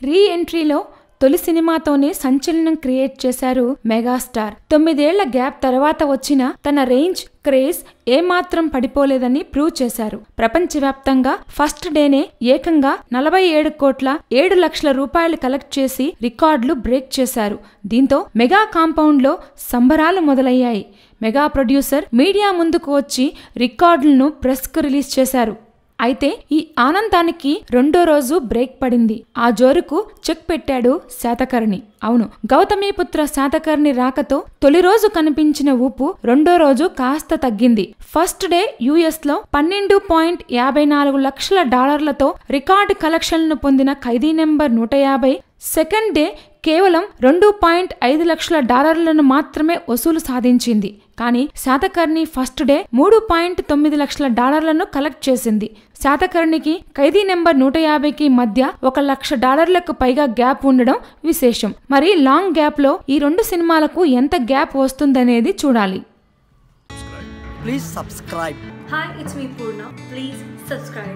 రీ ఎంట్రీలో తొలి సినిమాతోనే సంచలనం క్రియేట్ చేశారు మెగాస్టార్. 9 ఏళ్ల గ్యాప్ తర్వాత వచ్చిన తన రేంజ్, క్రేజ్ ఏమాత్రం పడిపోలేదని ప్రూవ్ చేశారు. ప్రపంచవ్యాప్తంగా ఫస్ట్ డేనే ఏకంగా 47 కోట్ల 7 లక్షల రూపాయలు కలెక్ట్ చేసి రికార్డులు బ్రేక్ చేశారు. దీంతో మెగా కాంపౌండ్ లో సంబరాలు మొదలయ్యాయి. మెగా ప్రొడ్యూసర్ మీడియా ముందుకు వచ్చి రికార్డులను ప్రెస్ కు రిలీజ్ చేశారు. అయితే ఈ ఆనందానికి రెండో రోజు బ్రేక్ పడింది. ఆ జోరుకు చెక్ పెట్టాడు శాతకర్ణి. అవును, గౌతమిపుత్ర శాతకర్ణి రాకతో తొలి రోజు కనిపించిన ఊపు రెండో రోజు కాస్త తగ్గింది. ఫస్ట్ డే యుఎస్ లో 12.54 లక్షల డాలర్లతో రికార్డు కలెక్షన్లను పొందిన ఖైదీ నెంబర్ 150, సెకండ్ డే కేవలం 2.5 లక్షల డాలర్లను మాత్రమే వసూలు సాధించింది. కానీ శాతకర్ణి ఫస్ట్ డే 3.9 లక్షల డాలర్లను కలెక్ట్ చేసింది. శాతకర్ణికి ఖైదీ నెంబర్ 150కి మధ్య $1,00,000 పైగా గ్యాప్ ఉండడం విశేషం. మరి లాంగ్ గ్యాప్ లో ఈ రెండు సినిమాలకు ఎంత గ్యాప్ వస్తుందనేది చూడాలి. Please subscribe. Hi, it's me Purna. Please subscribe.